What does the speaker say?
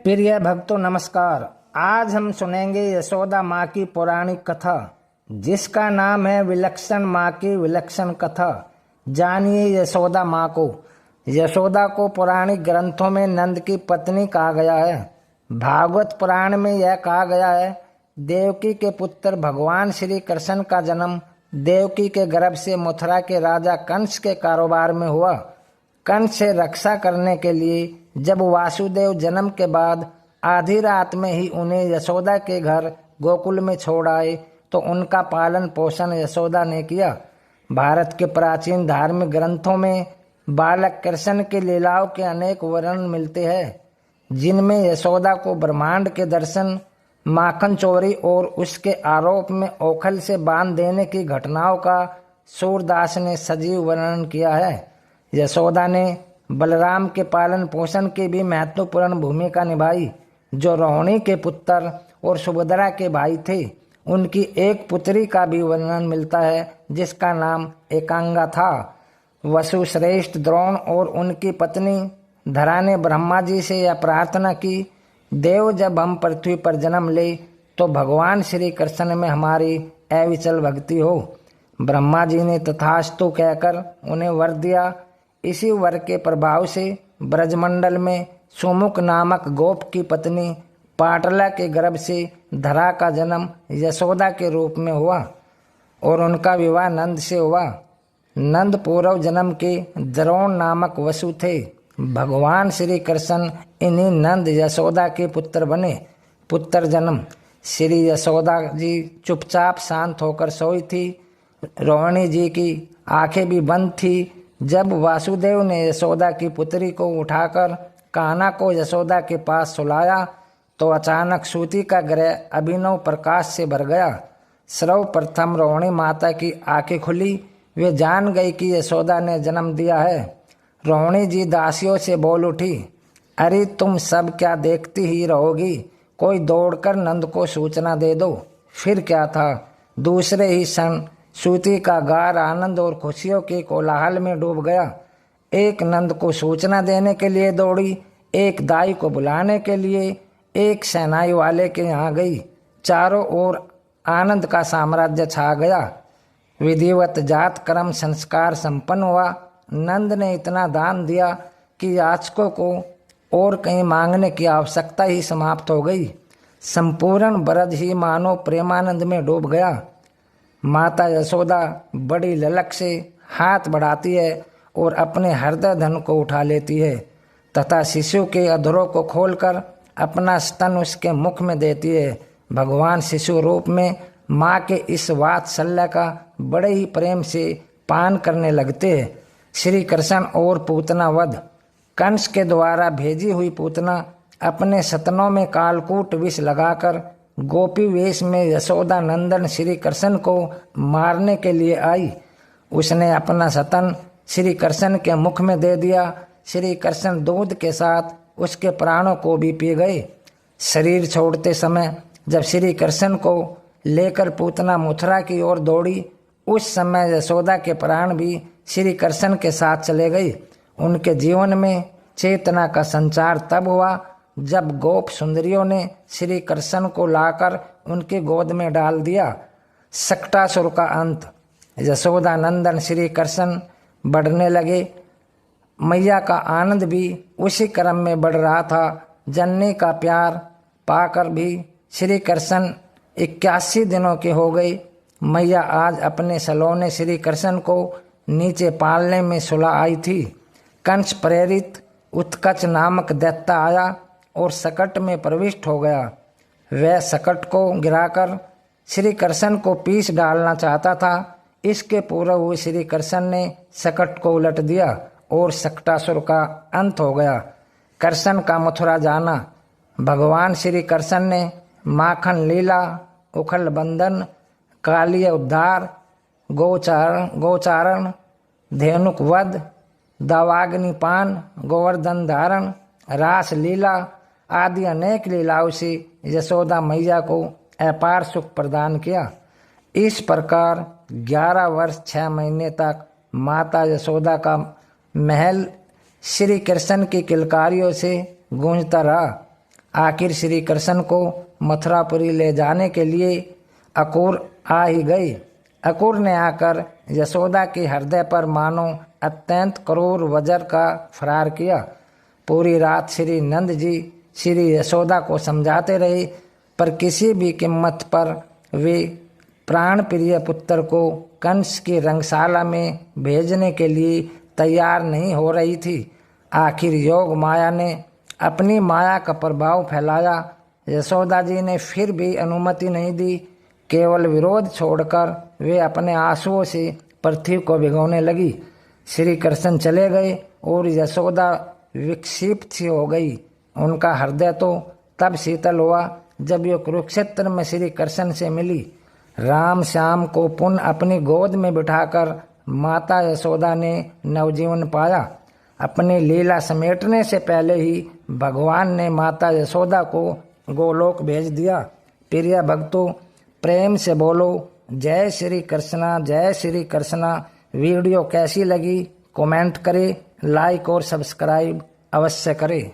प्रिय भक्तों नमस्कार। आज हम सुनेंगे यशोदा माँ की पौराणिक कथा, जिसका नाम है विलक्षण माँ की विलक्षण कथा। जानिए यशोदा माँ को। यशोदा को पौराणिक ग्रंथों में नंद की पत्नी कहा गया है। भागवत पुराण में यह कहा गया है, देवकी के पुत्र भगवान श्री कृष्ण का जन्म देवकी के गर्भ से मथुरा के राजा कंस के कारोबार में हुआ। कंस से रक्षा करने के लिए जब वासुदेव जन्म के बाद आधी रात में ही उन्हें यशोदा के घर गोकुल में छोड़ आए, तो उनका पालन पोषण यशोदा ने किया। भारत के प्राचीन धार्मिक ग्रंथों में बालक कृष्ण के लीलाओं के अनेक वर्णन मिलते हैं, जिनमें यशोदा को ब्रह्मांड के दर्शन, माखन चोरी और उसके आरोप में ओखल से बांध देने की घटनाओं का सूरदास ने सजीव वर्णन किया है। यशोदा ने बलराम के पालन पोषण की भी महत्वपूर्ण भूमिका निभाई, जो रोहिणी के पुत्र और सुभद्रा के भाई थे। उनकी एक पुत्री का भी वर्णन मिलता है, जिसका नाम एकांगा था। वसुश्रेष्ठ द्रोण और उनकी पत्नी धरा ने ब्रह्मा जी से यह प्रार्थना की, देव जब हम पृथ्वी पर जन्म ले तो भगवान श्री कृष्ण में हमारी अविचल भक्ति हो। ब्रह्मा जी ने तथास्तु कहकर उन्हें वर दिया। इसी वर के प्रभाव से ब्रजमंडल में सुमुख नामक गोप की पत्नी पाटला के गर्भ से धरा का जन्म यशोदा के रूप में हुआ और उनका विवाह नंद से हुआ। नंद पूर्व जन्म के द्रोण नामक वसु थे। भगवान श्री कृष्ण इन्हीं नंद यशोदा के पुत्र बने। पुत्र जन्म। श्री यशोदा जी चुपचाप शांत होकर सोई थी। रोहिणी जी की आंखें भी बंद थी। जब वासुदेव ने यशोदा की पुत्री को उठाकर कान्हा को यशोदा के पास सुलाया, तो अचानक सूती का ग्रह अभिनव प्रकाश से भर गया। सर्वप्रथम रोहिणी माता की आंखें खुली। वे जान गई कि यशोदा ने जन्म दिया है। रोहिणी जी दासियों से बोल उठी, अरे तुम सब क्या देखती ही रहोगी, कोई दौड़कर नंद को सूचना दे दो। फिर क्या था, दूसरे ही क्षण सूती का गार आनंद और खुशियों के कोलाहल में डूब गया। एक नंद को सूचना देने के लिए दौड़ी, एक दाई को बुलाने के लिए, एक सेनाई वाले के यहाँ गई। चारों ओर आनंद का साम्राज्य छा गया। विधिवत जात कर्म संस्कार संपन्न हुआ। नंद ने इतना दान दिया कि याचकों को और कहीं मांगने की आवश्यकता ही समाप्त हो गई। संपूर्ण ब्रज ही मानो प्रेमानंद में डूब गया। माता यशोदा बड़ी ललक से हाथ बढ़ाती है और अपने हृदय धन को उठा लेती है तथा शिशु के अधरों को खोलकर अपना स्तन उसके मुख में देती है। भगवान शिशु रूप में माँ के इस वात्सल्य का बड़े ही प्रेम से पान करने लगते हैं। श्री कृष्ण और पूतना वध। कंस के द्वारा भेजी हुई पूतना अपने सतनों में कालकूट विष लगाकर गोपी वेश में यशोदा नंदन श्री कृष्ण को मारने के लिए आई। उसने अपना सतन श्री कृष्ण के मुख में दे दिया। श्री कृष्ण दूध के साथ उसके प्राणों को भी पी गए। शरीर छोड़ते समय जब श्री कृष्ण को लेकर पूतना मथुरा की ओर दौड़ी, उस समय यशोदा के प्राण भी श्री कृष्ण के साथ चले गए। उनके जीवन में चेतना का संचार तब हुआ जब गोप सुंदरियों ने श्री कृष्ण को लाकर उनकी गोद में डाल दिया। सक्टासुर का अंत। यशोदा नंदन श्री कृष्ण बढ़ने लगे। मैया का आनंद भी उसी क्रम में बढ़ रहा था। जननी का प्यार पाकर भी श्री कृष्ण 81 दिनों के हो गए। मैया आज अपने सलोने श्री कृष्ण को नीचे पालने में सुला आई थी। कंस प्रेरित उत्कच नामक दैत्य आया और सकट में प्रविष्ट हो गया। वह सकट को गिराकर श्री कृष्ण को पीस डालना चाहता था। इसके पूर्व हुए श्री कृष्ण ने सकट को उलट दिया और सक्टासुर का अंत हो गया। कृष्ण का मथुरा जाना। भगवान श्री कृष्ण ने माखन लीला, उखल बंधन, कालीय उद्धार, गोचारण, धेनुक वध, दावाग्निपान, गोवर्धन धारण, रास लीला आदि अनेक लीलाओं से यशोदा मैया को अपार सुख प्रदान किया। इस प्रकार 11 वर्ष 6 महीने तक माता यशोदा का महल श्री कृष्ण की किलकारियों से गूंजता रहा। आखिर श्री कृष्ण को मथुरापुरी ले जाने के लिए अकूर आ ही गई। अकूर ने आकर यशोदा के हृदय पर मानो अत्यंत क्रूर वज्र का प्रहार किया। पूरी रात श्री नंद जी श्री यशोदा को समझाते रहे, पर किसी भी कीमत पर वे प्राण प्रिय पुत्र को कंस की रंगशाला में भेजने के लिए तैयार नहीं हो रही थी। आखिर योग माया ने अपनी माया का प्रभाव फैलाया। यशोदा जी ने फिर भी अनुमति नहीं दी। केवल विरोध छोड़कर वे अपने आंसुओं से पृथ्वी को भिगोने लगी। श्री कृष्ण चले गए और यशोदा विक्षिप्त सी हो गई। उनका हृदय तो तब शीतल हुआ जब ये कुरुक्षेत्र में श्री कृष्ण से मिली। राम श्याम को पुनः अपनी गोद में बिठाकर माता यशोदा ने नवजीवन पाया। अपनी लीला समेटने से पहले ही भगवान ने माता यशोदा को गोलोक भेज दिया। प्रिय भक्तों, प्रेम से बोलो जय श्री कृष्णा, जय श्री कृष्णा। वीडियो कैसी लगी कमेंट करें, लाइक और सब्सक्राइब अवश्य करें।